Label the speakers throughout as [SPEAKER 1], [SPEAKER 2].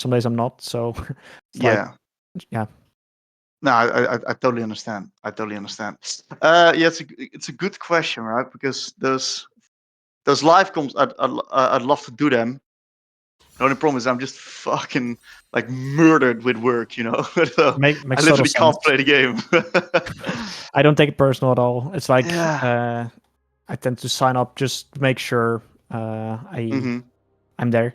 [SPEAKER 1] some days I'm not. So it's
[SPEAKER 2] Yeah.
[SPEAKER 1] yeah.
[SPEAKER 2] No, I totally understand. Yeah, it's a good question, right? Because those live comps, I'd love to do them. The only problem is I'm just fucking like murdered with work, you know. So
[SPEAKER 1] Makes
[SPEAKER 2] I
[SPEAKER 1] total
[SPEAKER 2] literally can't
[SPEAKER 1] sense.
[SPEAKER 2] play the game.
[SPEAKER 1] I don't take it personal at all. It's like
[SPEAKER 2] Yeah.
[SPEAKER 1] I tend to sign up just to make sure I'm there.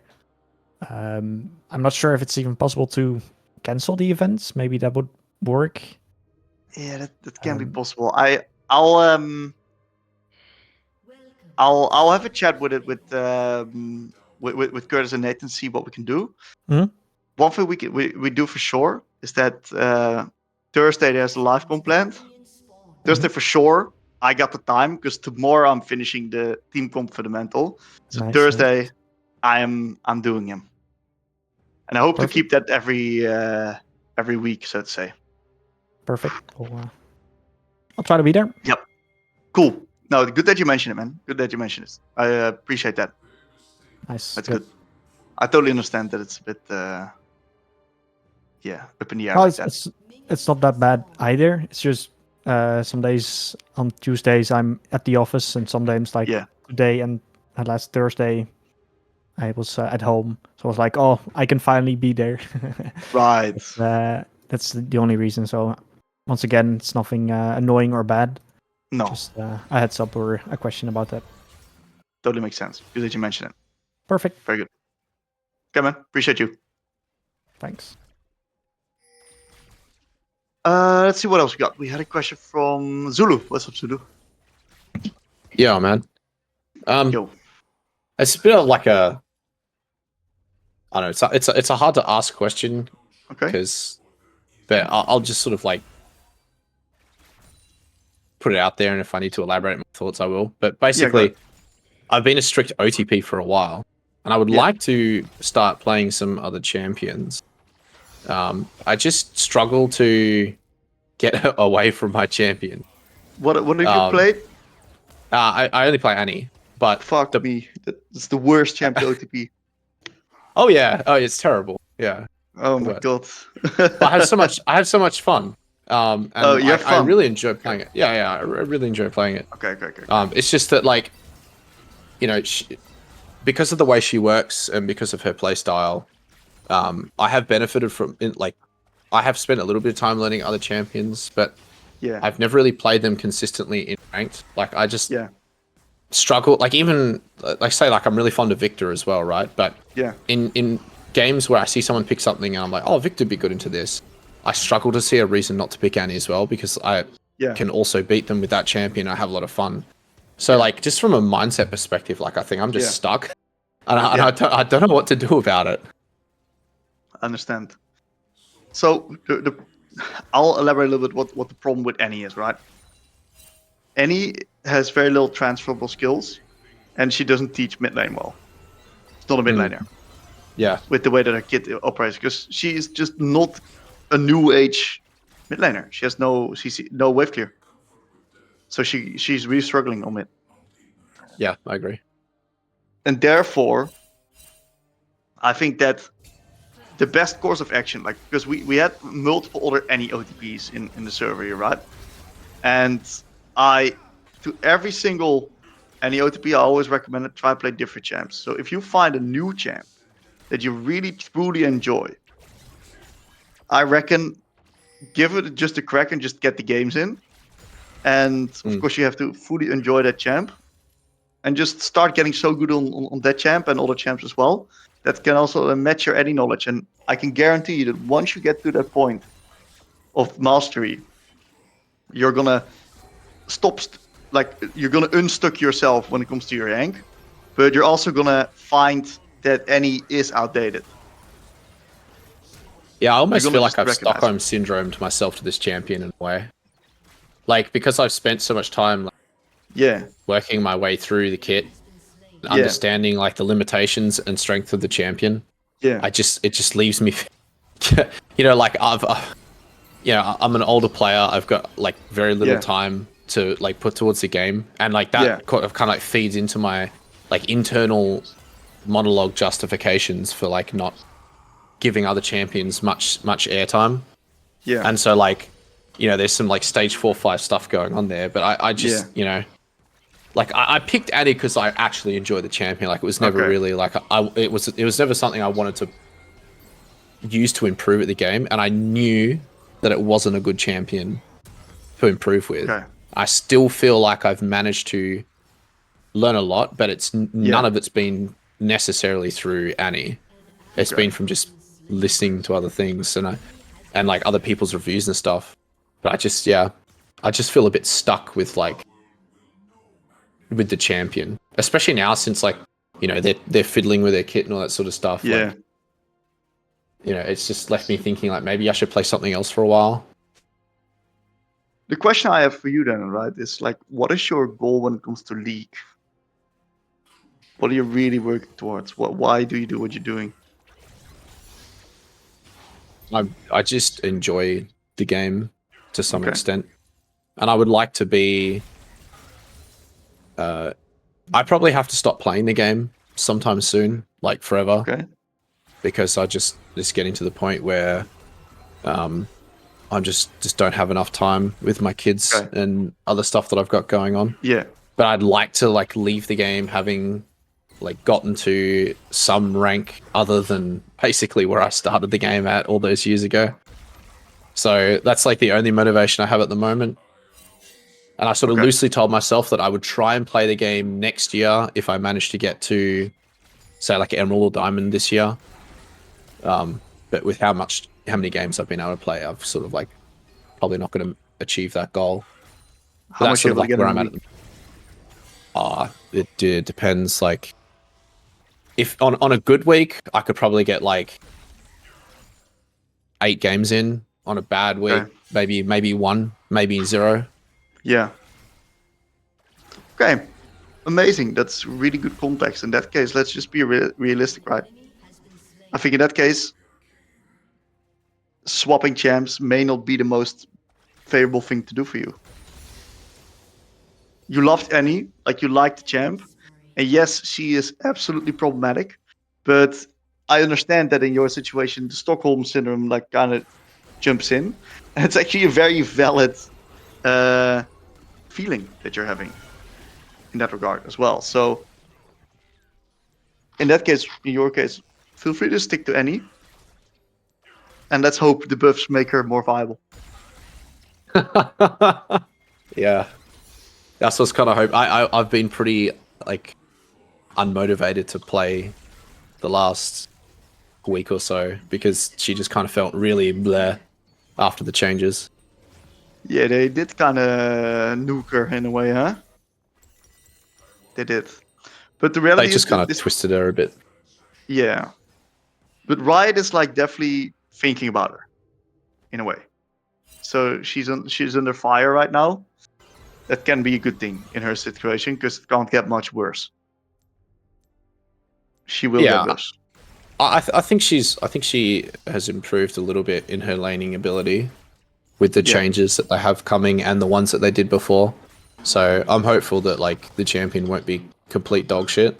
[SPEAKER 1] I'm not sure if it's even possible to cancel the events. Maybe that would work.
[SPEAKER 2] Yeah, that can be possible. I'll have a chat with it with Curtis and Nathan, see what we can do.
[SPEAKER 1] Mhm.
[SPEAKER 2] One thing we do for sure is that Thursday there's a live comp planned. Thursday for sure. I got the time because tomorrow I'm finishing the team comp for the mental. So
[SPEAKER 1] Nice.
[SPEAKER 2] Thursday I'm doing him, and I hope to keep
[SPEAKER 1] Perfect.
[SPEAKER 2] that every week, so to say.
[SPEAKER 1] Perfect. I'll try to be there.
[SPEAKER 2] Yep. Cool. No, good that you mentioned it, man. Good that you mentioned it. I appreciate that.
[SPEAKER 1] Nice.
[SPEAKER 2] That's good. I totally understand that it's a bit, up in the air
[SPEAKER 1] Well,
[SPEAKER 2] like that.
[SPEAKER 1] it's not that bad either. It's just some days on Tuesdays I'm at the office, and sometimes like today and last Thursday I was at home. So I was like, oh, I can finally be there.
[SPEAKER 2] Right.
[SPEAKER 1] That's the only reason. So once again, it's nothing annoying or bad.
[SPEAKER 2] No.
[SPEAKER 1] Just a heads up or a question about that.
[SPEAKER 2] Totally makes sense. Good that you mentioned it.
[SPEAKER 1] Perfect.
[SPEAKER 2] Very good. Okay, man. Appreciate you.
[SPEAKER 1] Thanks.
[SPEAKER 2] Let's see what else we got. We had a question from Zulu. What's up, Zulu?
[SPEAKER 3] Yeah, man.
[SPEAKER 2] Yo.
[SPEAKER 3] It's a bit of like a, I don't know. It's a hard to ask question.
[SPEAKER 2] Okay.
[SPEAKER 3] But I'll just sort of like put it out there, and if I need to elaborate my thoughts, I will. But basically, I've been a strict OTP for a while, and I would like to start playing some other champions. I just struggle to get away from my champion.
[SPEAKER 2] What have you played?
[SPEAKER 3] I only play Annie, but
[SPEAKER 2] fuck me, that's the worst champ to OTP.
[SPEAKER 3] Oh yeah, it's terrible. Yeah.
[SPEAKER 2] Oh my god.
[SPEAKER 3] But I have so much fun. And I really enjoy playing it. Yeah, I really enjoy playing it.
[SPEAKER 2] Okay.
[SPEAKER 3] It's just that, like, you know, because of the way she works and because of her play style, I have benefited from it. Like, I have spent a little bit of time learning other champions, but I've never really played them consistently in ranked. Like, I just struggle. Like, even like say, like, I'm really fond of Victor as well, right? But in games where I see someone pick something and I'm like, oh, Victor'd be good into this, I struggle to see a reason not to pick Annie as well, because I can also beat them with that champion. I have a lot of fun. So like, just from a mindset perspective, like, I think I'm just stuck, and I don't know what to do about it.
[SPEAKER 2] I understand. So I'll elaborate a little bit what the problem with Annie is, right? Annie has very little transferable skills, and she doesn't teach mid lane well. It's not a mid laner.
[SPEAKER 3] Yeah.
[SPEAKER 2] With the way that her kit operates, because she is just not a new age mid laner. She has no CC, no wave clear. So she's really struggling on mid.
[SPEAKER 3] Yeah, I agree.
[SPEAKER 2] And therefore, I think that the best course of action, like, because we had multiple other Annie OTPs in the server here, right? And to every single Annie OTP, I always recommend try to play different champs. So if you find a new champ that you really truly enjoy, I reckon give it just a crack and just get the games in. And of course, you have to fully enjoy that champ and just start getting so good on that champ and other champs as well. That can also match your Annie knowledge. And I can guarantee you that once you get to that point of mastery, you're gonna you're gonna unstuck yourself when it comes to your rank, but you're also gonna find that Annie is outdated.
[SPEAKER 3] Yeah, I almost feel like I've Stockholm syndromed myself to this champion in a way. Like, because I've spent so much time working my way through the kit, understanding like the limitations and strength of the champion.
[SPEAKER 2] Yeah.
[SPEAKER 3] It just leaves me, you know, like I'm an older player. I've got like very little time to like put towards the game, and like that kind of like feeds into my like internal monologue justifications for like not giving other champions much airtime.
[SPEAKER 2] Yeah.
[SPEAKER 3] And so like, you know, there's some like stage 4, 5 stuff going on there. But I just, you know, like I picked Addy because I actually enjoy the champion. Like it was never really like it was never something I wanted to use to improve at the game, and I knew that it wasn't a good champion to improve with.
[SPEAKER 2] Okay.
[SPEAKER 3] I still feel like I've managed to learn a lot, but it's none of it's been necessarily through Annie. It's been from just listening to other things and like other people's reviews and stuff. But I just feel a bit stuck with like with the champion, especially now since like, you know, they're fiddling with their kit and all that sort of stuff.
[SPEAKER 2] Yeah.
[SPEAKER 3] Like, you know, it's just left me thinking like maybe I should play something else for a while.
[SPEAKER 2] The question I have for you then, right, is like, what is your goal when it comes to League? What are you really working towards? Why do you do what you're doing?
[SPEAKER 3] I just enjoy the game to some extent, and I would like to be. I probably have to stop playing the game sometime soon, like forever.
[SPEAKER 2] Okay.
[SPEAKER 3] Because I just getting to the point where I'm just don't have enough time with my kids and other stuff that I've got going on.
[SPEAKER 2] Yeah.
[SPEAKER 3] But I'd like to like leave the game having like gotten to some rank other than basically where I started the game at all those years ago. So that's like the only motivation I have at the moment. And I sort of loosely told myself that I would try and play the game next year if I managed to get to, say, like Emerald or Diamond this year. But with how many games I've been able to play, I've sort of like probably not going to achieve that goal.
[SPEAKER 2] How much
[SPEAKER 3] sort of
[SPEAKER 2] you
[SPEAKER 3] like
[SPEAKER 2] get
[SPEAKER 3] where
[SPEAKER 2] in
[SPEAKER 3] I'm
[SPEAKER 2] a week?
[SPEAKER 3] It depends. Like, if on a good week, I could probably get like 8 games in. On a bad week, maybe 1, maybe 0.
[SPEAKER 2] Yeah. Okay. Amazing. That's really good context. In that case, let's just be realistic, right? I think in that case, swapping champs may not be the most favorable thing to do for you. You loved Annie, like you liked the champ, and yes, she is absolutely problematic, but I understand that in your situation, the Stockholm syndrome like kind of jumps in, and it's actually a very valid feeling that you're having in that regard as well. So in that case, in your case, feel free to stick to Annie, and let's hope the buffs make her more viable.
[SPEAKER 3] Yeah, that's what's kind of hope. I've been pretty like unmotivated to play the last week or so because she just kind of felt really bleh after the changes.
[SPEAKER 2] Yeah, they did kind of nuke her in a way, huh? They did. But the reality
[SPEAKER 3] They just
[SPEAKER 2] is
[SPEAKER 3] kind
[SPEAKER 2] that
[SPEAKER 3] of
[SPEAKER 2] this,
[SPEAKER 3] twisted her a bit.
[SPEAKER 2] yeah. But Riot is like definitely thinking about her, in a way. So she's under fire right now. That can be a good thing in her situation because it can't get much worse. She will get worse.
[SPEAKER 3] I think she has improved a little bit in her laning ability with the changes that they have coming and the ones that they did before. So I'm hopeful that like the champion won't be complete dog shit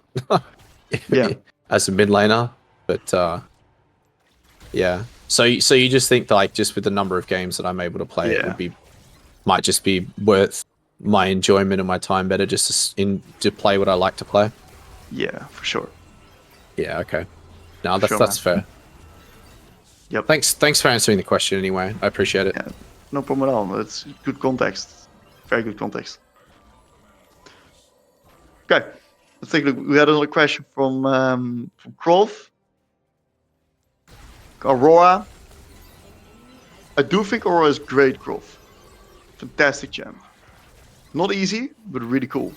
[SPEAKER 3] as a mid laner. But yeah. So you just think that, like, just with the number of games that I'm able to play, it might just be worth my enjoyment and my time better just to play what I like to play.
[SPEAKER 2] Yeah, for sure.
[SPEAKER 3] Yeah. Okay. No, that's fair.
[SPEAKER 2] Yep.
[SPEAKER 3] Thanks for answering the question anyway. I appreciate it.
[SPEAKER 2] Yeah, no problem at all. It's good context. Very good context. Okay. Let's take a look. We had another question from Krov. Aurora. I do think Aurora is great, Krov. Fantastic champ. Not easy, but really cool.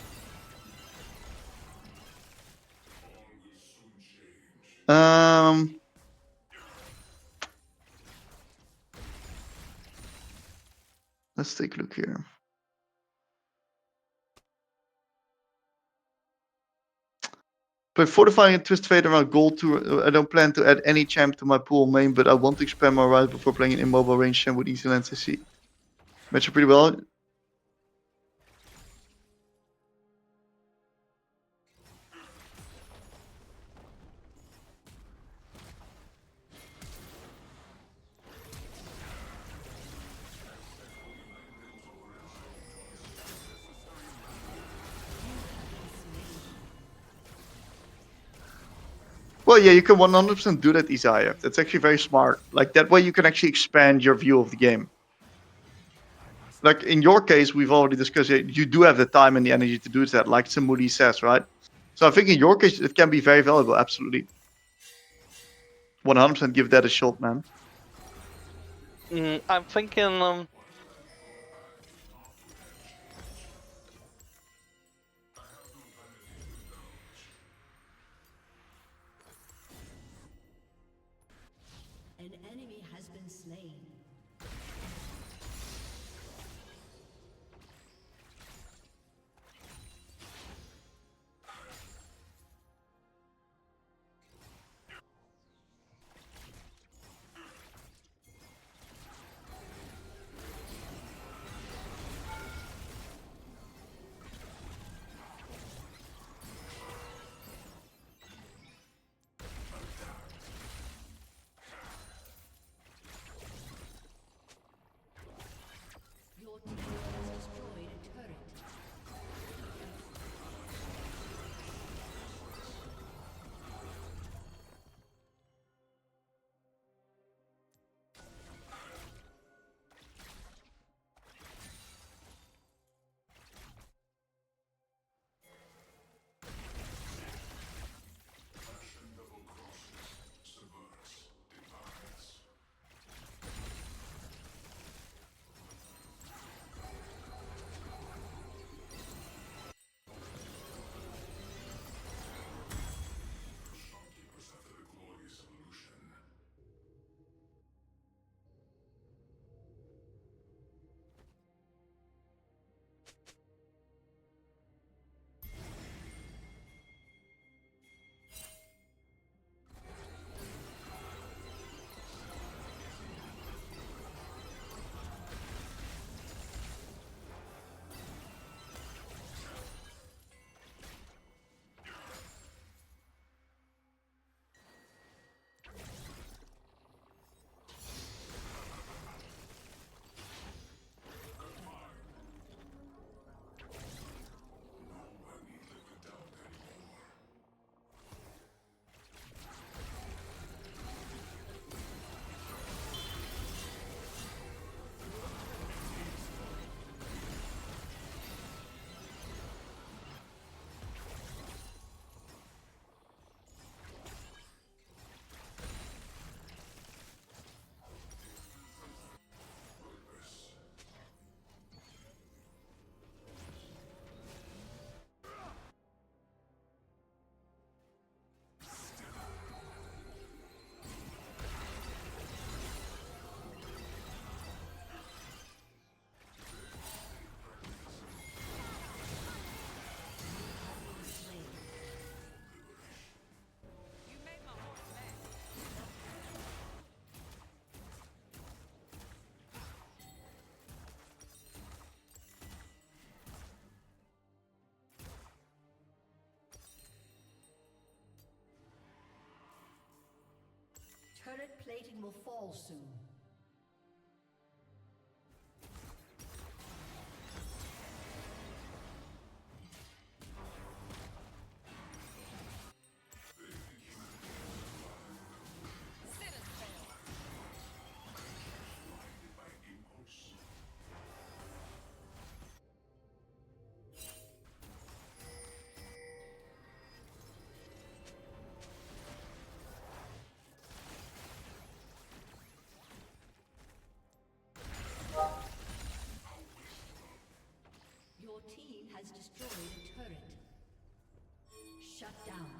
[SPEAKER 2] Let's take a look here. By fortifying a Twist Fate around Gold Tour, I don't plan to add any champ to my pool main, but I want to expand my right before playing an immobile range champ with easy lands CC. Match up pretty well. Well, yeah, you can 100% do that, Isaiah. That's actually very smart. Like that way, you can actually expand your view of the game. Like in your case, we've already discussed it. You do have the time and the energy to do that, like Samudi says, right? So I think in your case, it can be very valuable. Absolutely, 100% give that a shot, man.
[SPEAKER 4] I'm thinking.
[SPEAKER 5] An enemy has been slain. Your team has destroyed a turret. Turret plating will fall soon. Your team has destroyed a turret. Shut down.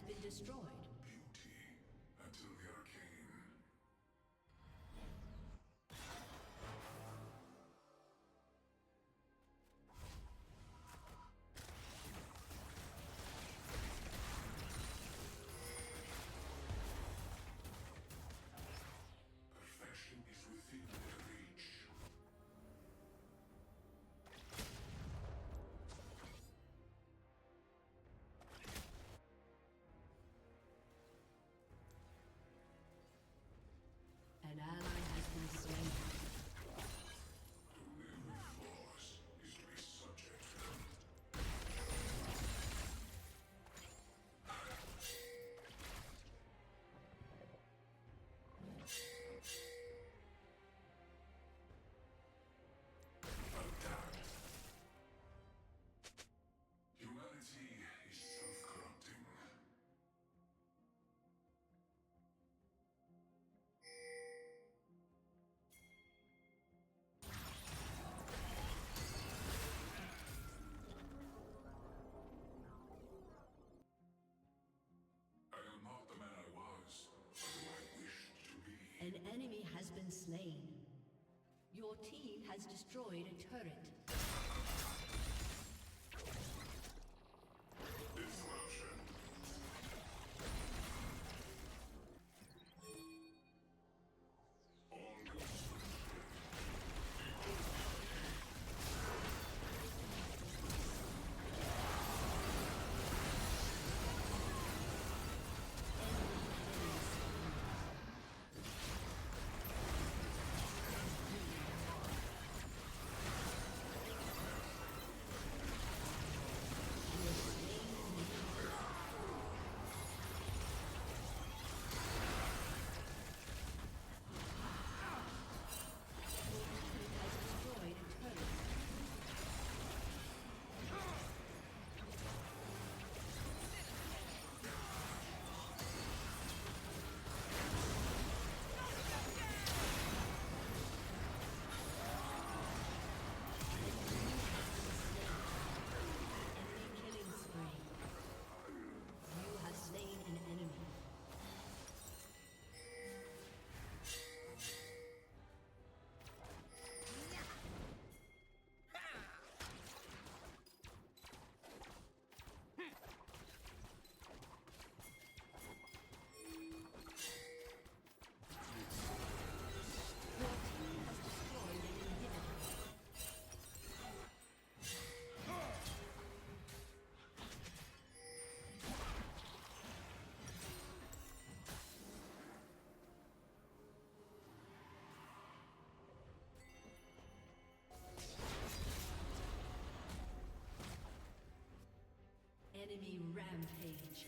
[SPEAKER 5] been destroyed.
[SPEAKER 4] Beauty until the arcane. Perfection is within their reach.
[SPEAKER 5] An ally has been slain.
[SPEAKER 4] To live with flaws is to be subject to them. Attack. Humanity is self-corrupting. I am not the man I was, but who I wished to be.
[SPEAKER 5] An enemy has been slain. Your team has destroyed a turret.
[SPEAKER 4] Disruption. All destruction.
[SPEAKER 5] Destroyed a turret. Enemy killing spree. You have slain an enemy. Your team has destroyed an inhibitor. Enemy rampage.